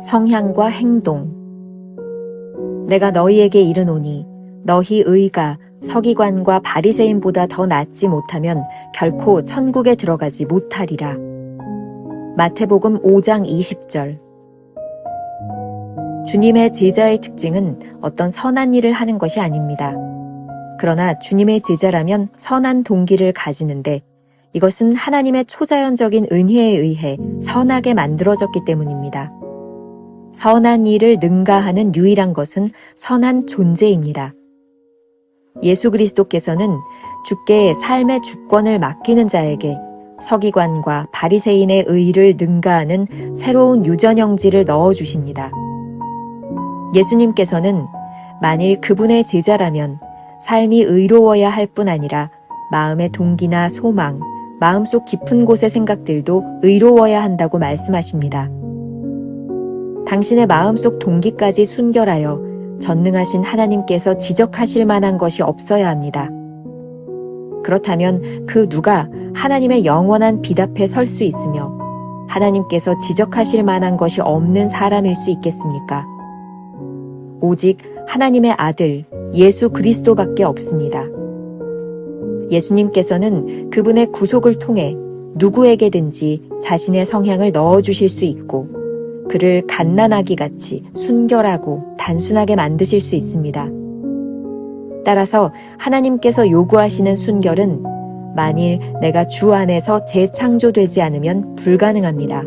성향과 행동. 내가 너희에게 이르노니 너희 의가 서기관과 바리새인보다 더 낫지 못하면 결코 천국에 들어가지 못하리라. 마태복음 5장 20절. 주님의 제자의 특징은 어떤 선한 일을 하는 것이 아닙니다. 그러나 주님의 제자라면 선한 동기를 가지는데 이것은 하나님의 초자연적인 은혜에 의해 선하게 만들어졌기 때문입니다. 선한 일을 능가하는 유일한 것은 선한 존재입니다. 예수 그리스도께서는 주께 삶의 주권을 맡기는 자에게 서기관과 바리새인의 의를 능가하는 새로운 유전형질을 넣어주십니다. 예수님께서는 만일 그분의 제자라면 삶이 의로워야 할 뿐 아니라 마음의 동기나 소망, 마음속 깊은 곳의 생각들도 의로워야 한다고 말씀하십니다. 당신의 마음속 동기까지 순결하여 전능하신 하나님께서 지적하실 만한 것이 없어야 합니다. 그렇다면 그 누가 하나님의 영원한 빛 앞에 설 수 있으며 하나님께서 지적하실 만한 것이 없는 사람일 수 있겠습니까? 오직 하나님의 아들 예수 그리스도밖에 없습니다. 예수님께서는 그분의 구속을 통해 누구에게든지 자신의 성향을 넣어주실 수 있고 그를 갓난아기 같이 순결하고 단순하게 만드실 수 있습니다. 따라서 하나님께서 요구하시는 순결은 만일 내가 주 안에서 재창조되지 않으면 불가능합니다.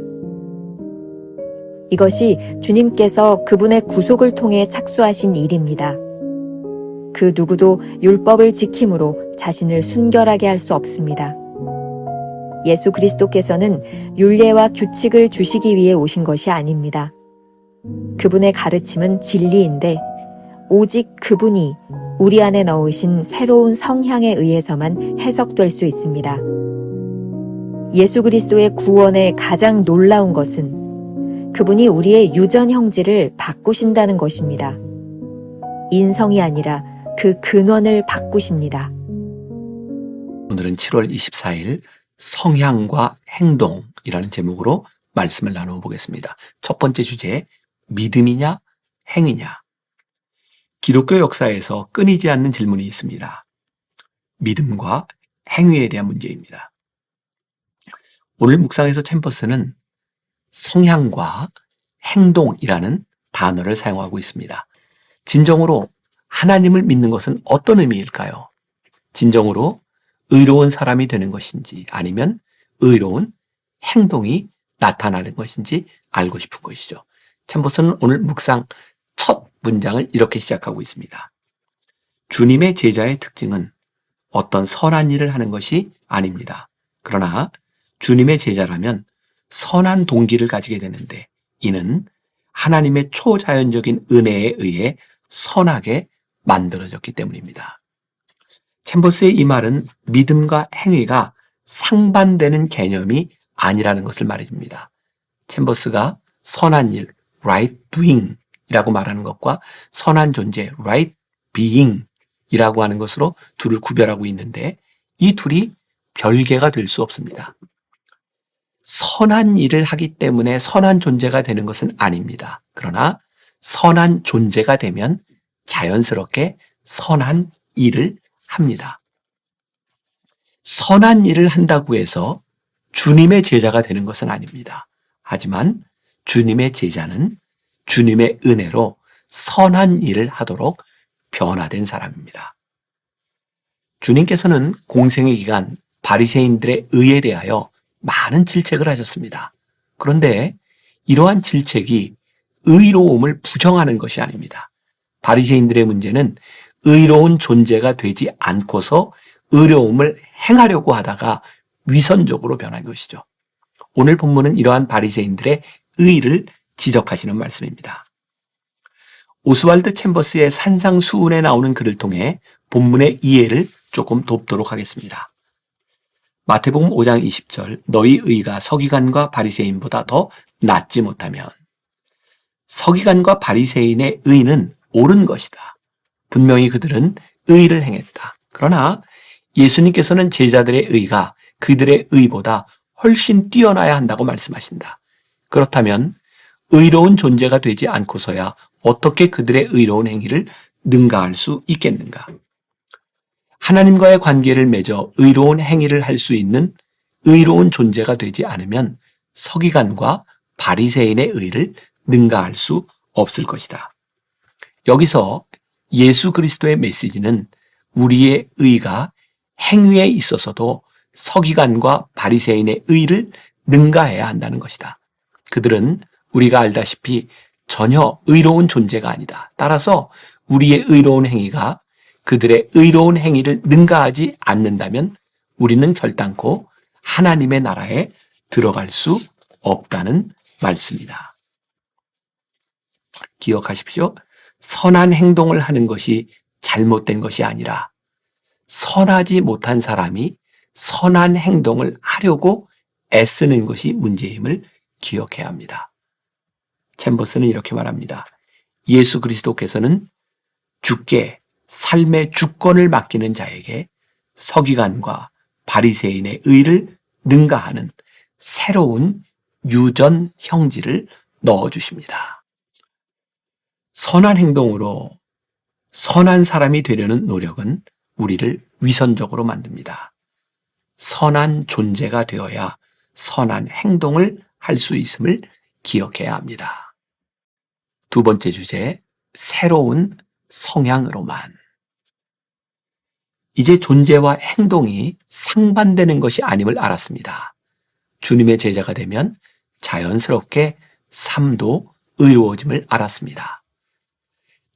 이것이 주님께서 그분의 구속을 통해 착수하신 일입니다. 그 누구도 율법을 지킴으로 자신을 순결하게 할 수 없습니다. 예수 그리스도께서는 율례와 규칙을 주시기 위해 오신 것이 아닙니다. 그분의 가르침은 진리인데 오직 그분이 우리 안에 넣으신 새로운 성향에 의해서만 해석될 수 있습니다. 예수 그리스도의 구원의 가장 놀라운 것은 그분이 우리의 유전 형질을 바꾸신다는 것입니다. 인성이 아니라 그 근원을 바꾸십니다. 오늘은 7월 24일 성향과 행동이라는 제목으로 말씀을 나누어 보겠습니다. 첫 번째 주제, 믿음이냐 행위냐. 기독교 역사에서 끊이지 않는 질문이 있습니다. 믿음과 행위에 대한 문제입니다. 오늘 묵상에서 챔버스는 성향과 행동이라는 단어를 사용하고 있습니다. 진정으로 하나님을 믿는 것은 어떤 의미일까요? 진정으로 의로운 사람이 되는 것인지 아니면 의로운 행동이 나타나는 것인지 알고 싶은 것이죠. 챔버스는 오늘 묵상 첫 문장을 이렇게 시작하고 있습니다. 주님의 제자의 특징은 어떤 선한 일을 하는 것이 아닙니다. 그러나 주님의 제자라면 선한 동기를 가지게 되는데 이는 하나님의 초자연적인 은혜에 의해 선하게 만들어졌기 때문입니다. 챔버스의 이 말은 믿음과 행위가 상반되는 개념이 아니라는 것을 말해줍니다. 챔버스가 선한 일, right doing 이라고 말하는 것과 선한 존재, right being 이라고 하는 것으로 둘을 구별하고 있는데 이 둘이 별개가 될 수 없습니다. 선한 일을 하기 때문에 선한 존재가 되는 것은 아닙니다. 그러나 선한 존재가 되면 자연스럽게 선한 일을 합니다. 선한 일을 한다고 해서 주님의 제자가 되는 것은 아닙니다. 하지만 주님의 제자는 주님의 은혜로 선한 일을 하도록 변화된 사람입니다. 주님께서는 공생의 기간 바리새인들의 의에 대하여 많은 질책을 하셨습니다. 그런데 이러한 질책이 의로움을 부정하는 것이 아닙니다. 바리새인들의 문제는 의로운 존재가 되지 않고서 의로움을 행하려고 하다가 위선적으로 변한 것이죠. 오늘 본문은 이러한 바리새인들의 의를 지적하시는 말씀입니다. 오스왈드 챔버스의 산상수훈에 나오는 글을 통해 본문의 이해를 조금 돕도록 하겠습니다. 마태복음 5장 20절, 너희 의가 서기관과 바리새인보다 더 낫지 못하면. 서기관과 바리새인의 의는 옳은 것이다. 분명히 그들은 의를 행했다. 그러나 예수님께서는 제자들의 의가 그들의 의보다 훨씬 뛰어나야 한다고 말씀하신다. 그렇다면 의로운 존재가 되지 않고서야 어떻게 그들의 의로운 행위를 능가할 수 있겠는가? 하나님과의 관계를 맺어 의로운 행위를 할 수 있는 의로운 존재가 되지 않으면 서기관과 바리새인의 의를 능가할 수 없을 것이다. 여기서 예수 그리스도의 메시지는 우리의 의가 행위에 있어서도 서기관과 바리새인의 의를 능가해야 한다는 것이다. 그들은 우리가 알다시피 전혀 의로운 존재가 아니다. 따라서 우리의 의로운 행위가 그들의 의로운 행위를 능가하지 않는다면 우리는 결단코 하나님의 나라에 들어갈 수 없다는 말씀이다. 기억하십시오. 선한 행동을 하는 것이 잘못된 것이 아니라 선하지 못한 사람이 선한 행동을 하려고 애쓰는 것이 문제임을 기억해야 합니다. 챔버스는 이렇게 말합니다. 예수 그리스도께서는 주께 삶의 주권을 맡기는 자에게 서기관과 바리새인의 의를 능가하는 새로운 유전 형질을 넣어주십니다. 선한 행동으로 선한 사람이 되려는 노력은 우리를 위선적으로 만듭니다. 선한 존재가 되어야 선한 행동을 할 수 있음을 기억해야 합니다. 두 번째 주제, 새로운 성향으로만. 이제 존재와 행동이 상반되는 것이 아님을 알았습니다. 주님의 제자가 되면 자연스럽게 삶도 의로워짐을 알았습니다.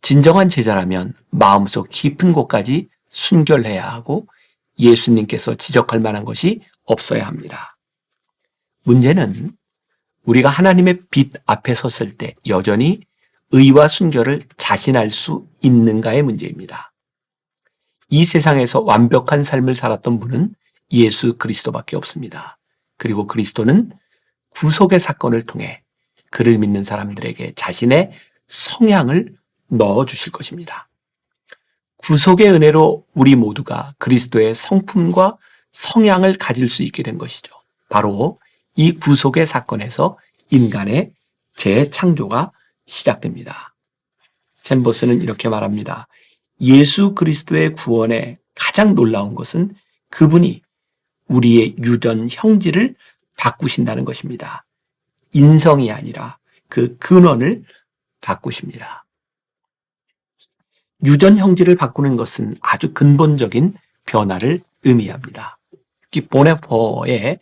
진정한 제자라면 마음속 깊은 곳까지 순결해야 하고 예수님께서 지적할 만한 것이 없어야 합니다. 문제는 우리가 하나님의 빛 앞에 섰을 때 여전히 의와 순결을 자신할 수 있는가의 문제입니다. 이 세상에서 완벽한 삶을 살았던 분은 예수 그리스도밖에 없습니다. 그리고 그리스도는 구속의 사건을 통해 그를 믿는 사람들에게 자신의 성향을 넣어주실 것입니다. 구속의 은혜로 우리 모두가 그리스도의 성품과 성향을 가질 수 있게 된 것이죠. 바로 이 구속의 사건에서 인간의 재창조가 시작됩니다. 챔버스는 이렇게 말합니다. 예수 그리스도의 구원에 가장 놀라운 것은 그분이 우리의 유전 형질을 바꾸신다는 것입니다. 인성이 아니라 그 근원을 바꾸십니다. 유전 형질을 바꾸는 것은 아주 근본적인 변화를 의미합니다. 특히 보네포의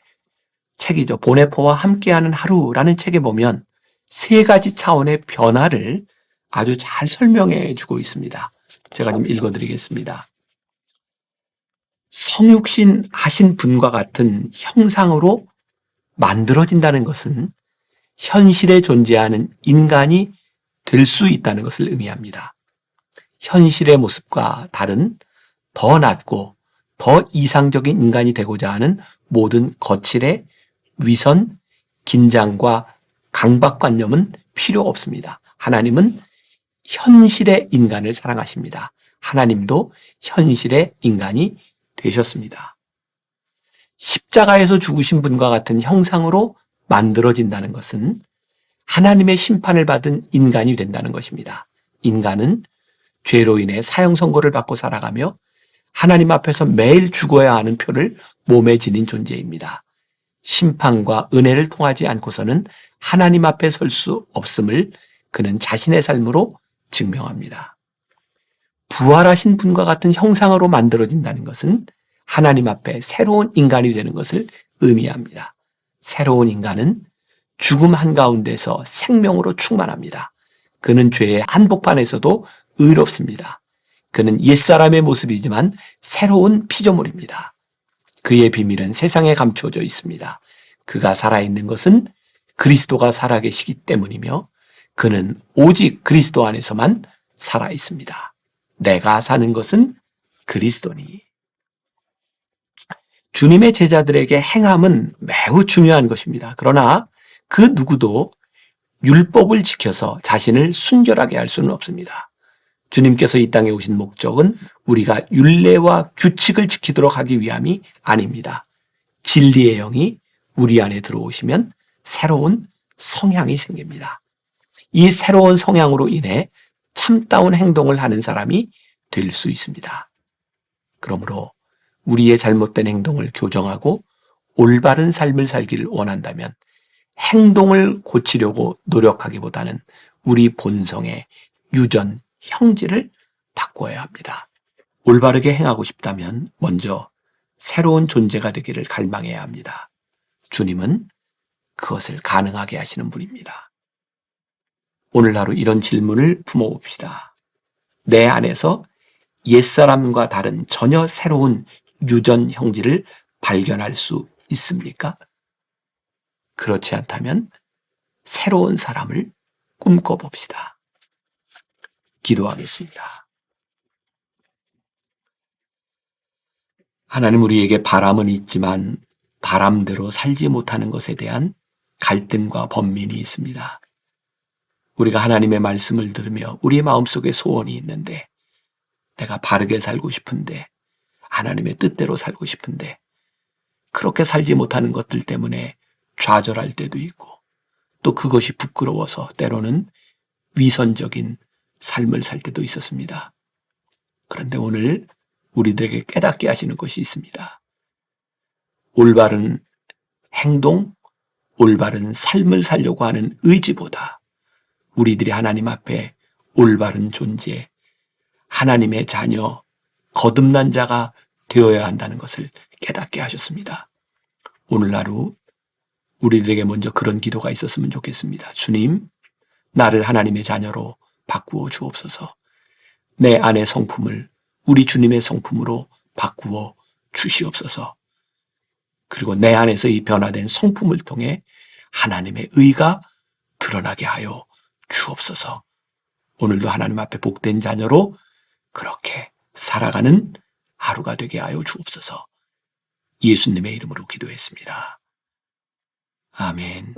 책이죠. 보네포와 함께하는 하루라는 책에 보면 세 가지 차원의 변화를 아주 잘 설명해 주고 있습니다. 제가 좀 읽어드리겠습니다. 성육신 하신 분과 같은 형상으로 만들어진다는 것은 현실에 존재하는 인간이 될 수 있다는 것을 의미합니다. 현실의 모습과 다른 더 낮고 더 이상적인 인간이 되고자 하는 모든 거칠의 위선, 긴장과 강박관념은 필요 없습니다. 하나님은 현실의 인간을 사랑하십니다. 하나님도 현실의 인간이 되셨습니다. 십자가에서 죽으신 분과 같은 형상으로 만들어진다는 것은 하나님의 심판을 받은 인간이 된다는 것입니다. 인간은 죄로 인해 사형 선고를 받고 살아가며 하나님 앞에서 매일 죽어야 하는 표를 몸에 지닌 존재입니다. 심판과 은혜를 통하지 않고서는 하나님 앞에 설 수 없음을 그는 자신의 삶으로 증명합니다. 부활하신 분과 같은 형상으로 만들어진다는 것은 하나님 앞에 새로운 인간이 되는 것을 의미합니다. 새로운 인간은 죽음 한가운데서 생명으로 충만합니다. 그는 죄의 한복판에서도 의롭습니다. 그는 옛사람의 모습이지만 새로운 피조물입니다. 그의 비밀은 세상에 감추어져 있습니다. 그가 살아있는 것은 그리스도가 살아계시기 때문이며 그는 오직 그리스도 안에서만 살아있습니다. 내가 사는 것은 그리스도니. 주님의 제자들에게 행함은 매우 중요한 것입니다. 그러나 그 누구도 율법을 지켜서 자신을 순결하게 할 수는 없습니다. 주님께서 이 땅에 오신 목적은 우리가 율례와 규칙을 지키도록 하기 위함이 아닙니다. 진리의 영이 우리 안에 들어오시면 새로운 성향이 생깁니다. 이 새로운 성향으로 인해 참다운 행동을 하는 사람이 될 수 있습니다. 그러므로 우리의 잘못된 행동을 교정하고 올바른 삶을 살기를 원한다면 행동을 고치려고 노력하기보다는 우리 본성의 유전, 형질을 바꿔야 합니다. 올바르게 행하고 싶다면 먼저 새로운 존재가 되기를 갈망해야 합니다. 주님은 그것을 가능하게 하시는 분입니다. 오늘 하루 이런 질문을 품어봅시다. 내 안에서 옛사람과 다른 전혀 새로운 유전 형질을 발견할 수 있습니까? 그렇지 않다면 새로운 사람을 꿈꿔봅시다. 기도하겠습니다. 하나님, 우리에게 바람은 있지만 바람대로 살지 못하는 것에 대한 갈등과 번민이 있습니다. 우리가 하나님의 말씀을 들으며 우리의 마음속에 소원이 있는데, 내가 바르게 살고 싶은데, 하나님의 뜻대로 살고 싶은데 그렇게 살지 못하는 것들 때문에 좌절할 때도 있고, 또 그것이 부끄러워서 때로는 위선적인 삶을 살 때도 있었습니다. 그런데 오늘 우리들에게 깨닫게 하시는 것이 있습니다. 올바른 행동, 올바른 삶을 살려고 하는 의지보다 우리들이 하나님 앞에 올바른 존재, 하나님의 자녀, 거듭난 자가 되어야 한다는 것을 깨닫게 하셨습니다. 오늘 하루 우리들에게 먼저 그런 기도가 있었으면 좋겠습니다. 주님, 나를 하나님의 자녀로 바꾸어 주옵소서. 내 안의 성품을 우리 주님의 성품으로 바꾸어 주시옵소서. 그리고 내 안에서 이 변화된 성품을 통해 하나님의 의가 드러나게 하여 주옵소서. 오늘도 하나님 앞에 복된 자녀로 그렇게 살아가는 하루가 되게 하여 주옵소서. 예수님의 이름으로 기도했습니다. 아멘.